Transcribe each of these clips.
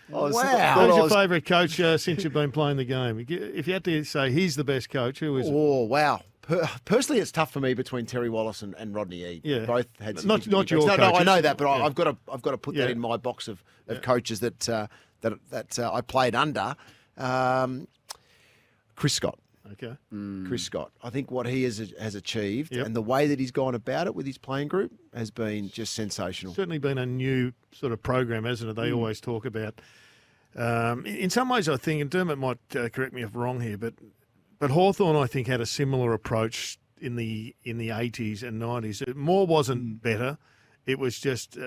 Who's your favourite coach since you've been playing the game? If you had to say he's the best coach, who is it? Oh, wow. Personally, it's tough for me between Terry Wallace and Rodney Eade. Yeah. Both had Not your no, coaches. I know that, but Yeah. I've got to put that in my box of coaches that I played under. Chris Scott. Okay. Chris Scott. I think what he has achieved and the way that he's gone about it with his playing group has been just sensational. Certainly been a new sort of program, hasn't it? They always talk about. In some ways, I think, and Dermot might correct me if I'm wrong here, but Hawthorn, I think, had a similar approach in the 80s and 90s. Moore wasn't better. It was just,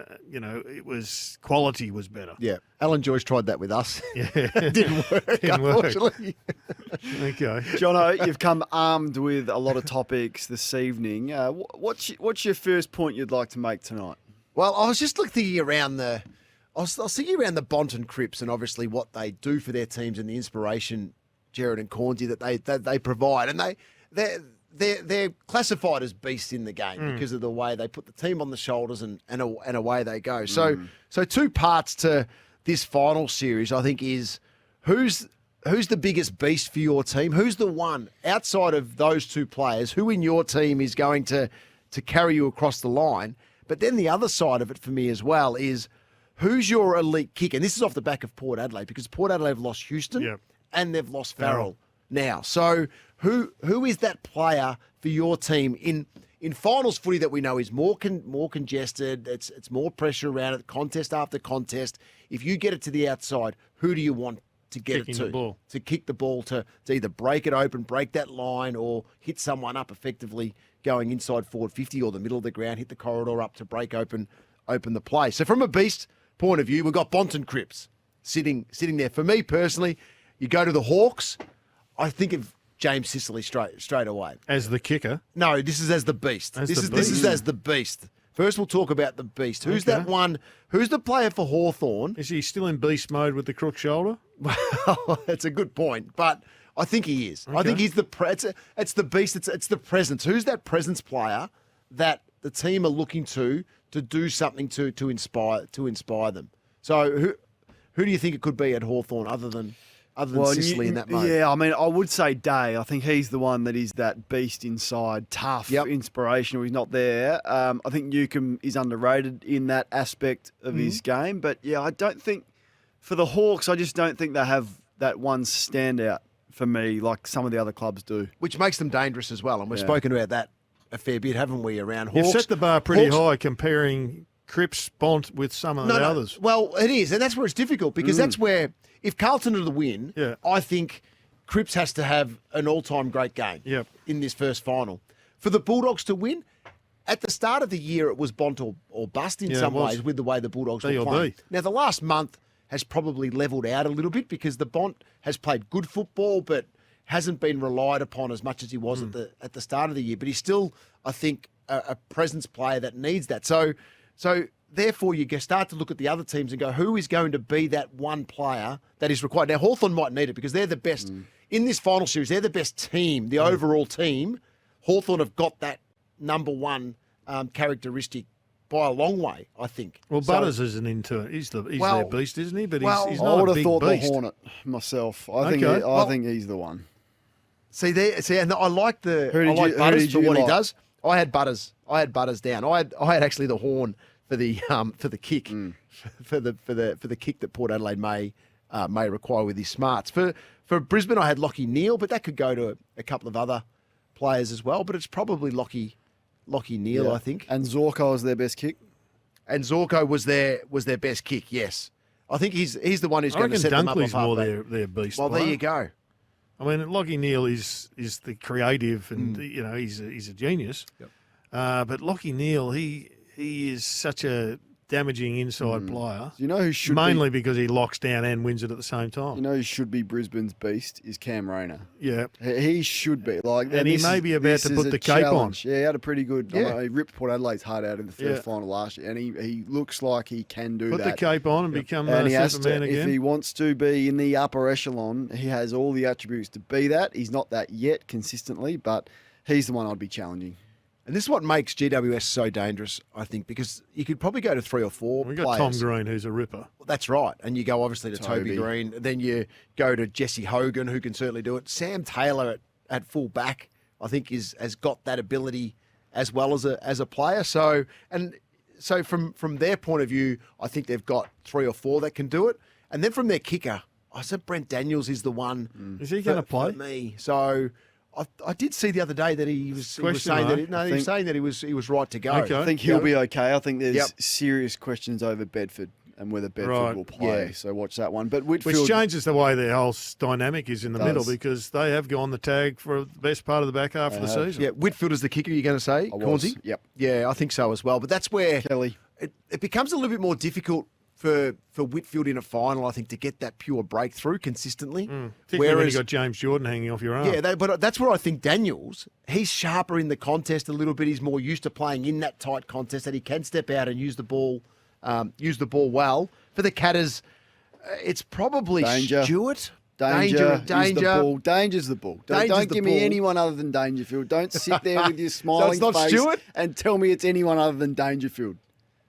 quality was better. Yeah. Alan Joyce tried that with us. Yeah. It didn't work, unfortunately. Okay. Johnno, you've come armed with a lot of topics this evening. What's your first point you'd like to make tonight? Well, I was just thinking around the Bont and Cripps and obviously what they do for their teams and the inspiration, Gerard and Cornsey, that they provide. And they're classified as beasts in the game because of the way they put the team on the shoulders and away they go. So two parts to this final series, I think, is who's the biggest beast for your team? Who's the one outside of those two players who in your team is going to carry you across the line? But then the other side of it for me as well is who's your elite kicker? And this is off the back of Port Adelaide because Port Adelaide have lost Houston and they've lost Farrell now. So who is that player for your team in finals footy that we know is more congested? It's more pressure around it, contest after contest. If you get it to the outside, who do you want to get Kicking it to? the ball. To kick the ball to either break it open, break that line, or hit someone up effectively going inside forward 50 or the middle of the ground, hit the corridor up to break open the play. So from a beast point of view, we've got Bont and Cripps sitting there. For me personally, you go to the Hawks, I think of James Sicily straight away. As the kicker? No, this is as the beast. This is as the beast. First, we'll talk about the beast. Who's that one? Who's the player for Hawthorn? Is he still in beast mode with the crook shoulder? Well, that's a good point, but I think he is. Okay. I think he's it's the beast. It's the presence. Who's that presence player that the team are looking to do something to inspire them? So who do you think it could be at Hawthorn other than Sicily in that mode? Yeah, I mean, I would say Day. I think he's the one that is that beast inside, tough, inspirational. He's not there. I think Newcomb is underrated in that aspect of his game. But, yeah, I don't think for the Hawks, I just don't think they have that one standout for me like some of the other clubs do. Which makes them dangerous as well. And we've spoken about that a fair bit, haven't we, around Hawks? You've set the bar pretty high comparing Cripps, Bont with some of the others. Well, it is, and that's where it's difficult because that's where, if Carlton are to win, I think Cripps has to have an all-time great game in this first final. For the Bulldogs to win, at the start of the year, it was Bont or bust in some ways with the way the Bulldogs were playing. Now, the last month has probably levelled out a little bit because the Bont has played good football but hasn't been relied upon as much as he was at the start of the year. But he's still, I think, a presence player that needs that. So therefore, you start to look at the other teams and go, who is going to be that one player that is required? Now, Hawthorn might need it because they're the best. In this final series, they're the best team, the overall team. Hawthorn have got that number one characteristic by a long way, I think. Well, Butters isn't into it. He's their beast, isn't he? But he's I not would a have big thought beast. the Hornet myself. I think he's the one. See, and I like Butters for what he does. I had Butters down. I had actually the Horn for the kick for the kick that Port Adelaide may require with his smarts. For Brisbane, I had Lachie Neale, but that could go to a couple of other players as well. But it's probably Lachie Neale, I think. And Zorko was their best kick. And Zorko was their best kick. Yes, I think he's the one who's going to set them up off more halfway. their beast. Well, player. there you go. I mean, Lachie Neale is the creative, and he's a genius. Yep. But Lachie Neale, he is such a damaging inside player. You know who should mainly because he locks down and wins it at the same time. You know who should be Brisbane's beast is Cam Rayner. Yeah, he should be and he may be about to put the cape challenge. on. Yeah, he had a pretty good. He ripped Port Adelaide's heart out in the first final last year, and he looks like he can do that. Put the cape on and become Superman again. If he wants to be in the upper echelon, he has all the attributes to be that. He's not that yet consistently, but he's the one I'd be challenging. And this is what makes GWS so dangerous, I think, because you could probably go to 3 or 4 We got players. Tom Green, who's a ripper. That's right. And you go obviously to Toby Toby. Green. Then you go to Jesse Hogan, who can certainly do it. Sam Taylor at full back, I think, has got that ability as well as a player. So from their point of view, I think they've got 3 or 4 that can do it. And then from their kicker, I said Brent Daniels is the one. Is he going to play? For me? So I did see the other day that he was saying that he was saying that he was right to go. Okay. I think he'll be okay. I think there's Yep. serious questions over Bedford and whether Bedford Right. will play. Yeah. So watch that one. But Which Whitfield, changes the way their whole dynamic is in the Does. middle because they have gone the tag for the best part of the back half of the They have. season. Yeah, Whitfield is the kicker. You're going to say, I was. Cornsey? Yep. Yeah, I think so as well. But that's where Kelly. it becomes a little bit more difficult for Whitfield in a final, I think, to get that pure breakthrough consistently. Particularly when you got James Jordan hanging off your arm. Yeah, but that's where I think Daniels, he's sharper in the contest a little bit. He's more used to playing in that tight contest, that he can step out and use the ball well. For the Catters, it's probably Danger. Stewart. Danger. Use the Danger. ball. Danger's the ball. Danger's Don't the give me ball. anyone other than Dangerfield. Don't sit there with your smiling not face Stewart? and tell me it's anyone other than Dangerfield.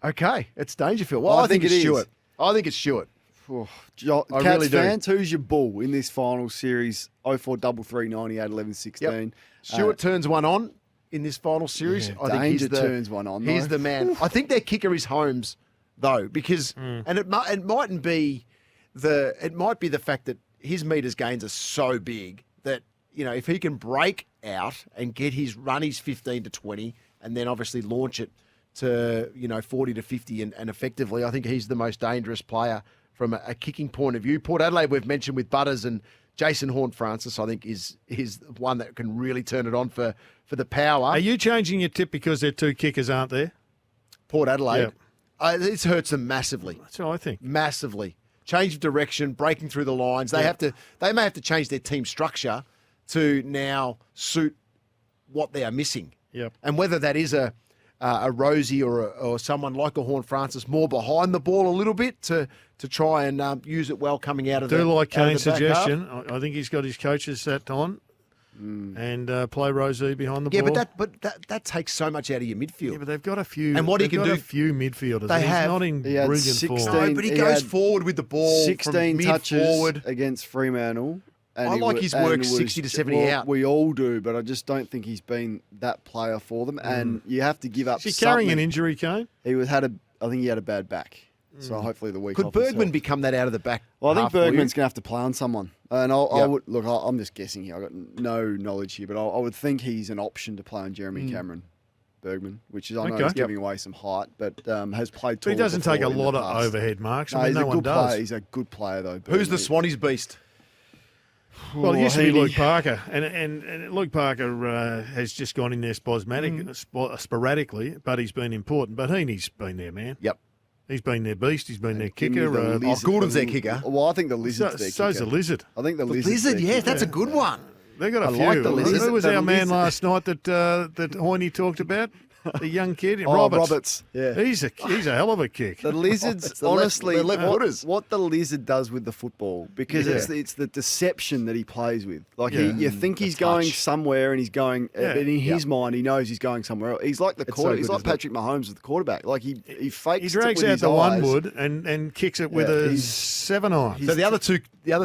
Okay, it's Dangerfield. Well, I I think think it's it is. Stewart. I think it's Stewart. Oh, I Cats really do. fans, who's your bull in this final series? 0433 98 11 16. Stewart turns one on in this final series. Yeah, I think he's Danger turns one on, He's though. the man. I think their kicker is Holmes, though, because and it might be the fact that his meters gains are so big that if he can break out and get run his 15 to 20 and then obviously launch it to 40 to 50 and effectively, I think he's the most dangerous player from a kicking point of view. Port Adelaide, we've mentioned with Butters and Jason Horn-Francis, I think is one that can really turn it on for the power. Are you changing your tip because their 2 kickers aren't there? Port Adelaide, this hurts them massively, That's what I think. massively. Change of direction, breaking through the lines. They may have to change their team structure to now suit what they are missing. Yep. And whether that is a Rosie or someone like a Horn-Francis more behind the ball a little bit to try and use it well coming out of I do the like out of Kane's the back half. suggestion. I think he's got his coaches set on and play Rosie behind the Yeah, ball. but that takes so much out of your midfield. Yeah, but they've got a few. And what he they've can got do- a few midfielders. They He's have. not in He had brilliant 16 form. No, but he He goes had forward with the ball. 16 from touches mid-forward. against Fremantle. And I he like wa- his and work was- 60 to 70 well, out. We all do, but I just don't think he's been that player for them. And you have to give up Is he carrying an something. injury, Kane? I think he had a bad back. So hopefully the week Could off is Bergman helped. become that out of the back? Well, I think half for you? Bergman's going to have to play on someone. And I Yep. would look. I'm just guessing here. I got no knowledge here, but I would think he's an option to play on Jeremy Cameron, Bergman, which is I know Okay. he's Yep. giving away some height, but has played. But he taller doesn't take a before in the lot of past. overhead marks. No, I mean, he's no a one good does. player. He's a good player though. Who's the Bergman. Swannies beast? Well, it used to be Healy. Luke Parker, and Luke Parker has just gone in there sporadically, but he's been important. But Heaney's been there, man. Yep. He's been their beast. He's been their Give me kicker. the lizard. Goulden's their kicker. Well, I think the lizard's their So's kicker. the lizard. I think the The lizard's Lizard, their yes, kicker. that's a good one. They got a I few. like the lizard. Who was The our man lizard. last night that Hoyne talked about? The young kid, Oh, Roberts. Yeah. He's a hell of a kick. The lizards, It's the left- honestly, the left footers. what the lizard does with the football, because Yeah. it's the deception that he plays with. Like Yeah. you think he's The going touch. somewhere, and he's going, Yeah. but in his mind, he knows he's going somewhere else. He's like the It's quarter. so He's good, like isn't it? Patrick Mahomes with the quarterback. Like he fakes He it drags with out his the eyes. one wood and kicks it with Yeah, a he's- 7-iron. So the other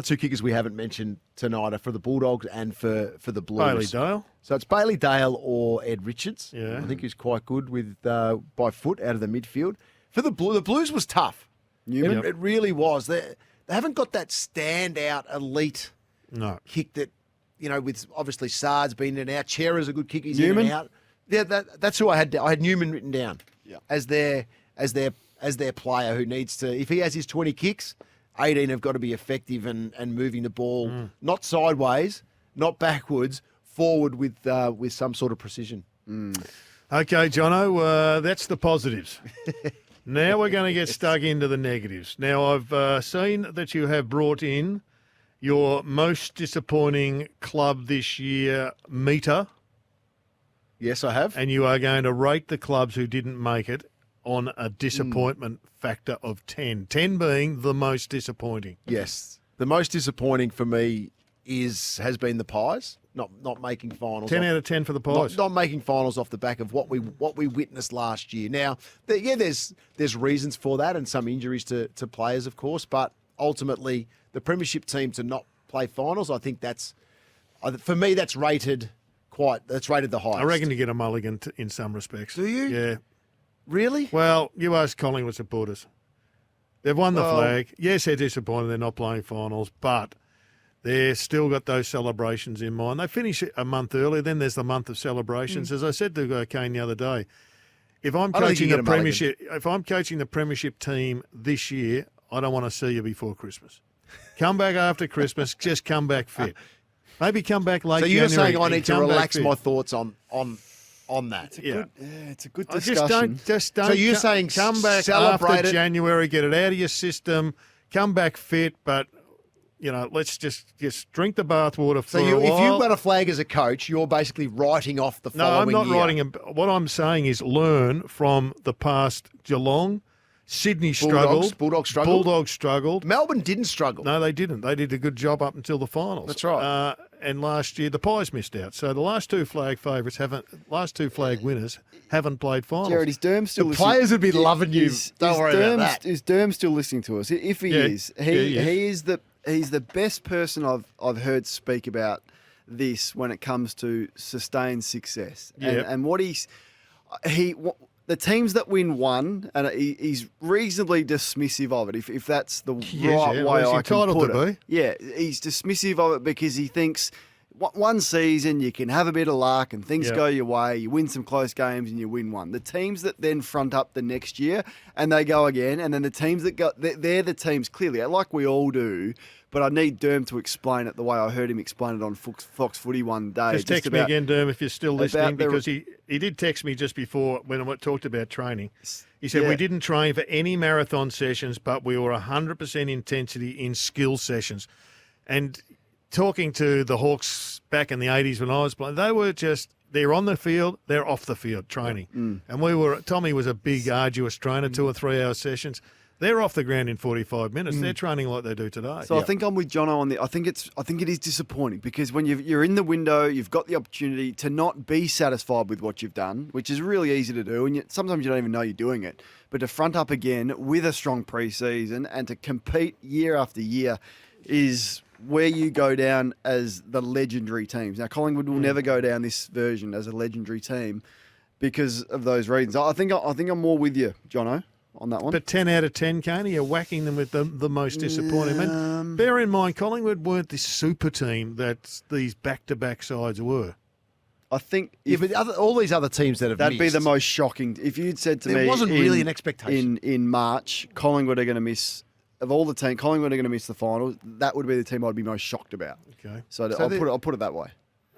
two kickers we haven't mentioned tonight are for the Bulldogs and for the Blues. Bailey Dale. So it's Bailey Dale or Ed Richards. Yeah. I think he's quite good with by foot out of the midfield. For the Blues was tough. Newman. It really was. They haven't got that standout elite No. kick that, with obviously Sard's been in and out. Chera's a good kick. He's in Newman? and out. Yeah, that's who I had. I had Newman written down as their player who needs to. If he has his 20 kicks, 18 have got to be effective and moving the ball not sideways, not backwards, forward with some sort of precision. Okay, Johnno, that's the positives. Now we're going to get stuck into the negatives. Now, I've seen that you have brought in your most disappointing club this year meter, Yes, I have. and you are going to rate the clubs who didn't make it on a disappointment factor of 10. 10 being the most disappointing. Yes. The most disappointing for me has been the Pies not making finals. 10 out of 10 for the Pies. Not making finals off the back of what we witnessed last year. Now, there's reasons for that and some injuries to players, of course, but ultimately the premiership team to not play finals, I think for me that's rated the highest. I reckon you get a mulligan in some respects. Do you? Yeah. Really? Well, you ask Collingwood supporters. They've won the flag. Yes, they're disappointed they're not playing finals, but they've still got those celebrations in mind. They finish a month earlier, then there's the month of celebrations. As I said to Kane the other day, if I'm coaching the premiership team this year, I don't want to see you before Christmas. Come back after Christmas, just come back fit. Maybe come back late. So you're January saying I need to relax my thoughts on that? It's a good discussion. Just don't. So you're saying come back celebrate after it. January, get it out of your system, come back fit, but let's just drink the bathwater for a while. If you've got a flag as a coach, you're basically writing off the following No, I'm not year. writing. What I'm saying is learn from the past. Geelong, Sydney struggled. Bulldogs struggled. Melbourne didn't struggle. No, they didn't. They did a good job up until the finals. That's right. And last year the Pies missed out. So the last two flag winners haven't played finals. Jared, is Derm still The listening? players would be loving you. Don't worry about that. Is Derm still listening to us? If he is, he's the best person I've heard speak about this when it comes to sustained success. And what the teams that win one, and he's reasonably dismissive of it, if that's the right way I can put it. Yeah, he's dismissive of it because he thinks one season you can have a bit of luck and things go your way, you win some close games and you win one. The teams that then front up the next year and they go again, and then the teams that go, they're the teams clearly, like we all do. But I need Derm to explain it the way I heard him explain it on Fox Footy one day. Just text me again, Derm, if you're still listening, because he did text me just before when I talked about training. He said, we didn't train for any marathon sessions, but we were 100% intensity in skill sessions. And talking to the Hawks back in the 80s when I was playing, they're on the field, they're off the field training. And Tommy was a big, arduous trainer, 2 or 3 hour sessions. They're off the ground in 45 minutes. They're training like they do today. So I think I'm with Johnno on the. I think it is disappointing because when you're in the window, you've got the opportunity to not be satisfied with what you've done, which is really easy to do, and sometimes you don't even know you're doing it. But to front up again with a strong pre-season and to compete year after year is where you go down as the legendary teams. Now Collingwood will never go down this version as a legendary team because of those reasons. I think I'm more with you, Johnno, on that one. But 10 out of 10, Kane, you're whacking them with the most disappointing. And bear in mind, Collingwood weren't this super team that these back-to-back sides were. I think but all these other teams that have that'd missed, be the most shocking. If you'd said to me, there wasn't really an expectation in March, Collingwood are going to miss. Of all the teams, Collingwood are going to miss the finals. That would be the team I'd be most shocked about. Okay, so I'll put it that way.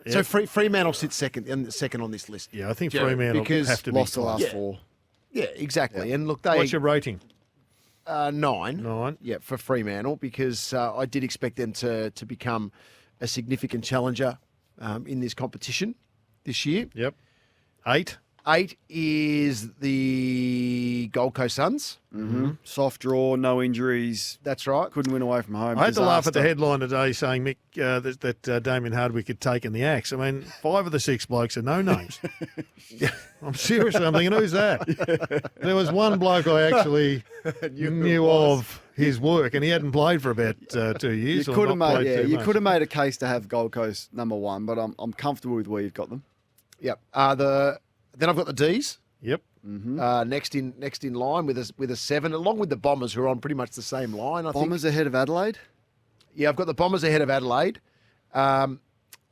So Fremantle sits second on this list. Yeah, I think Fremantle have to lost be the last 4. Yeah, exactly. Yeah. And look, what's your rating? 9. 9. Yeah, for Fremantle, because I did expect them to become a significant challenger in this competition this year. Yep. 8. 8 is the Gold Coast Suns. Mm-hmm. Soft draw, no injuries. That's right. Couldn't win away from home. I had to laugh at the headline today saying Mick that Damien Hardwick had taken the axe. I mean, 5 of the 6 blokes are no names. I'm seriously, I'm thinking, who's that? There was one bloke I actually knew of his work, and he hadn't played for about 2 years. You could have made a case to have Gold Coast number 1, but I'm comfortable with where you've got them. Yep. Then I've got the D's. Yep. Mm-hmm. Next in line with a 7, along with the Bombers, who are on pretty much the same line. Bombers ahead of Adelaide. Yeah, I've got the Bombers ahead of Adelaide, and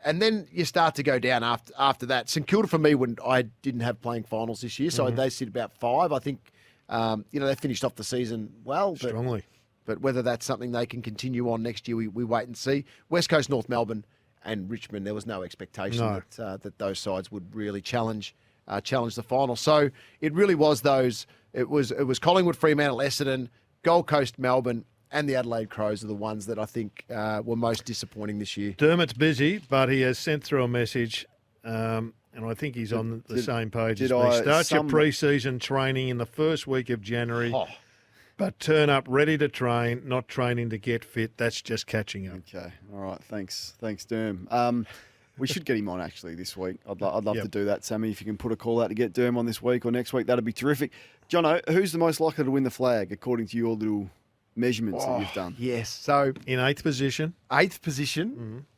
then you start to go down after that. St Kilda for me, when I didn't have playing finals this year, so they sit about 5. I think they finished off the season well, strongly. But whether that's something they can continue on next year, we wait and see. West Coast, North Melbourne, and Richmond, there was no expectation that those sides would really challenge the final. So it really was those. It was Collingwood, Fremantle, Essendon, Gold Coast, Melbourne, and the Adelaide Crows are the ones that I think were most disappointing this year. Dermot's busy, but he has sent through a message, and I think he's on the same page as me. Start your pre-season training in the first week of January. but turn up ready to train, not training to get fit. That's just catching up. Okay. All right. Thanks, Derm. We should get him on actually this week. I'd love to do that, Sammy. If you can put a call out to get Derm on this week or next week, that'd be terrific. Johnno, who's the most likely to win the flag according to your little measurements that you've done? Yes. So In eighth position.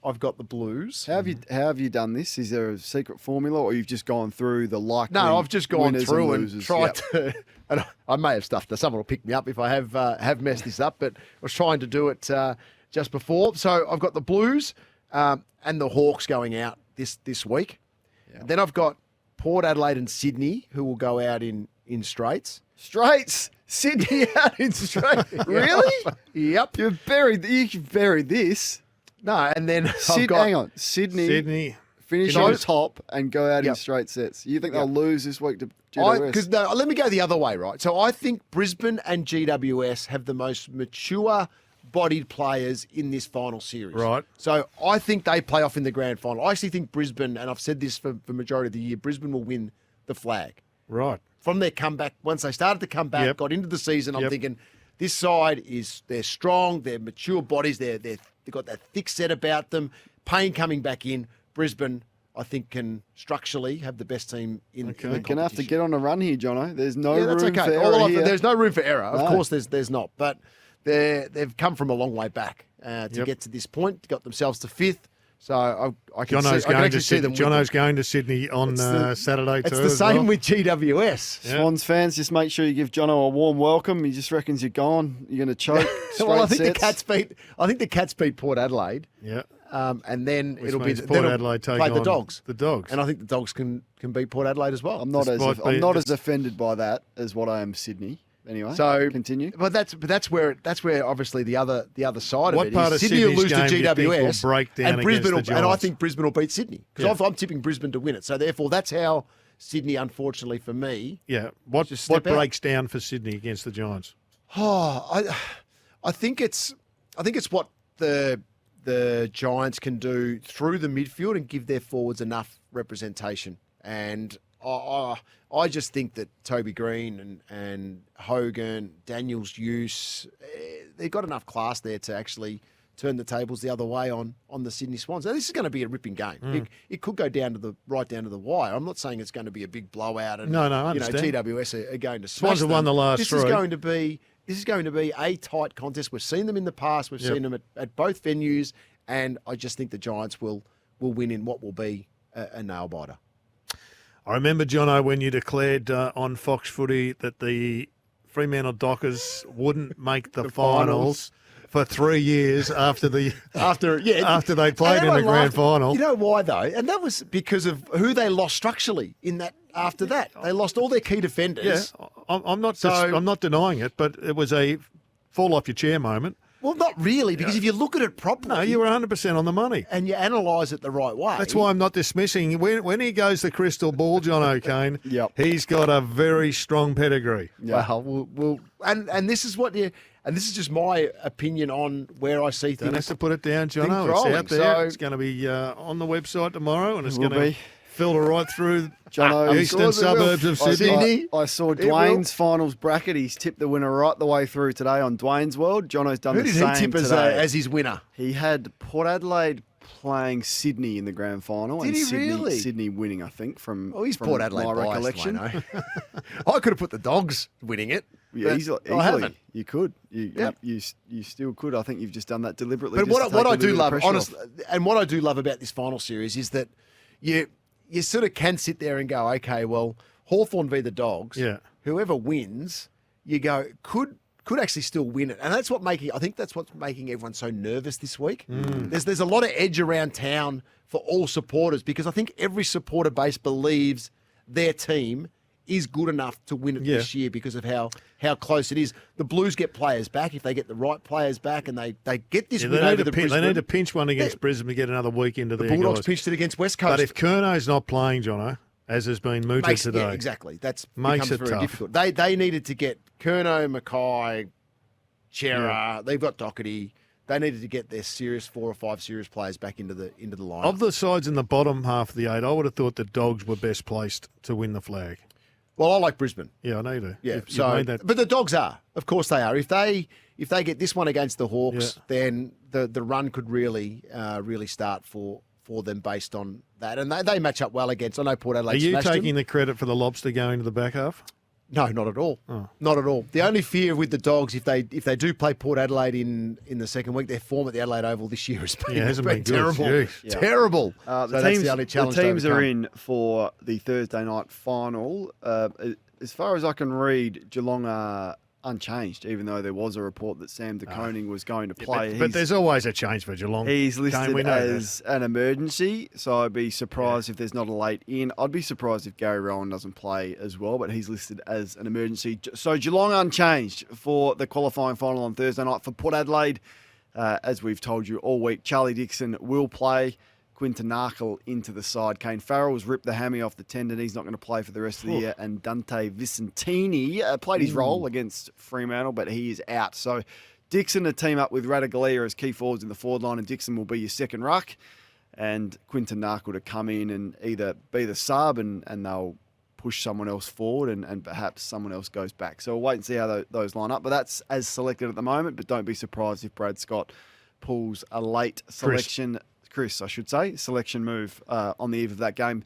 I've got the Blues. How have you done this? Is there a secret formula, or you've just gone through the likely? No, I've just gone winners through and losers? tried Yep. to. And I may have stuffed. Someone will pick me up if I have messed this up. But I was trying to do it just before. So I've got the Blues and the Hawks going out this week. Yeah. Then I've got Port Adelaide and Sydney, who will go out in straights. Straights. Sydney out in straight. Really? Yep. You've buried this. No, and then I've got. Hang on. Sydney. Finish Can I on just- top and go out in Yep. straight sets. You think they'll Yep. lose this week to GWS? Because no, let me go the other way, right? So I think Brisbane and GWS have the most mature-bodied players in this final series. Right. So I think they play off in the grand final. I actually think Brisbane, and I've said this for majority of the year, Brisbane will win the flag. Right. From their comeback, once they started to come back, Yep. got into the season, I'm Yep. thinking this side they're strong, they're mature bodies, they've got that thick set about them. Payne coming back in, Brisbane, I think, can structurally have the best team in Okay. the You're going to have to competition. get on a run here, Johnno. There's no Yeah, that's room okay. for error here. There's no room for error. Of No. course, there's not. But they've come from a long way back to Yep. get to this point. Got themselves to fifth. So I can Johnno's see, I can going actually to see them. Sydney. win. Johnno's going to Sydney on Saturday too. It's the as same well. with GWS. Yeah. Swans fans, just make sure you give Johnno a warm welcome. He just reckons you're gone. You're going to choke. Well, I think sets. the Cats beat Port Adelaide. Yeah. And then Which it'll be means then Port it'll Adelaide take play the on Dogs. The Dogs. And I think the Dogs can beat Port Adelaide as well. I'm not Despite being- as offended by that as what I am Sydney. Anyway, So continue. But that's where obviously the other side What of it part is of Sydney will Sydney's lose to game do you think will GWS break down and Brisbane against the and I Giants? think Brisbane will beat Sydney because Yeah. I'm tipping Brisbane to win it. So therefore, that's how Sydney, unfortunately for me, Yeah. What Just step out. breaks down for Sydney against the Giants? I think it's what the Giants can do through the midfield and give their forwards enough representation. And I just think that Toby Green and Hogan, Daniels Use, they've got enough class there to actually turn the tables the other way on the Sydney Swans. Now, this is going to be a ripping game. It could go right down to the wire. I'm not saying it's going to be a big blowout and No, I understand. GWS are going to smash Swans have them. won the last This three. is going to be a tight contest. We've seen them in the past. We've Yep. seen them at both venues, and I just think the Giants will win in what will be a nail biter. I remember, Johnno, when you declared on Fox Footy that the Fremantle Dockers wouldn't make the finals for 3 years after they played in the grand final. You know why though? And that was because of who they lost structurally in that. After that, they lost all their key defenders. Yeah, I'm not denying it, but it was a fall off your chair moment. Well, not really, because if you look at it properly, No, you were 100% on the money. and you analyse it the right way. That's why I'm not dismissing. When he goes the crystal ball, Johnno Kane, Yep. he's got a very strong pedigree. Well, and this is and this is just my opinion on where I see Don't have things. to put it down, Things Johnno. It's rolling, out there. so- It's going to be on the website tomorrow, and it's Will going to be. filter right through Johnno, the eastern suburbs of Sydney. I saw It will. Dwayne's finals bracket. He's tipped the winner right the way through today on Dwayne's World. Johnno's done Who the did same he tip today. as his winner? He had Port Adelaide playing Sydney in the grand final. Did and he Sydney, really? Sydney winning, I think, from, Oh, he's from Port Adelaide my biased, recollection. Wayno. I could have put the Dogs winning it. Yeah, but easily. I haven't. You could. Yeah. You still could. I think you've just done that deliberately. But just what to take a I little do bit of love, pressure honestly, off. and what I do love about this final series is that you sort of can sit there and go, okay, well, Hawthorn v the Dogs. Yeah. Whoever wins, you go could actually still win it, and that's what's making everyone so nervous this week. There's a lot of edge around town for all supporters because I think every supporter base believes their team is good enough to win it this year because of how close it is. The Blues get players back if they get the right players back, and they get this Yeah, win over the they Brisbane. need to pinch one against Brisbane to get another week into The their Bulldogs guys. pinched it against West Coast. But if Curno's not playing, Johnno, as has been mooted today, Yeah, exactly. That's Makes becomes it very tough. difficult. They needed to get Curnow, Mackay, Chera. They've got Doherty. They needed to get their 4 or 5 serious players back into the lineup. of the sides in the bottom half of the 8, I would have thought the Dogs were best placed to win the flag. Well, I like Brisbane. Yeah, I know you do. Yeah, You've so made that. but the Dogs are, of course, they are. If they get this one against the Hawks, then the run could really start for them based on that, and they match up well against. I know Port Adelaide. Are you smashed taking them. the credit for the Lobster going to the back half? No, not at all. Oh. Not at all. The only fear with the Dogs, if they do play Port Adelaide in the second week, their form at the Adelaide Oval this year has been, Hasn't been good. terrible. Jeez. Yeah. Terrible. The So that's teams, the only challenge to teams are overcome. in for the Thursday night final. As far as I can read, Geelong are unchanged, even though there was a report that Sam de Koning was going to play. But there's always a change for Geelong. He's Kane, listed we know as an emergency, so I'd be surprised if there's not a late in. I'd be surprised if Gary Rowan doesn't play as well, but he's listed as an emergency. So Geelong unchanged for the qualifying final on Thursday night for Port Adelaide. As we've told you all week, Charlie Dixon will play. Quinton Narkle into the side. Kane Farrell's ripped the hammy off the tendon. He's not going to play for the rest of the year. And Dante Vicentini played his role against Fremantle, but he is out. So Dixon to team up with Radaglia as key forwards in the forward line, and Dixon will be your second ruck. And Quinton Narkle to come in and either be the sub and they'll push someone else forward and perhaps someone else goes back. So we'll wait and see how those line up. But that's as selected at the moment, but don't be surprised if Brad Scott pulls a late selection. Chris, I should say, selection move on the eve of that game.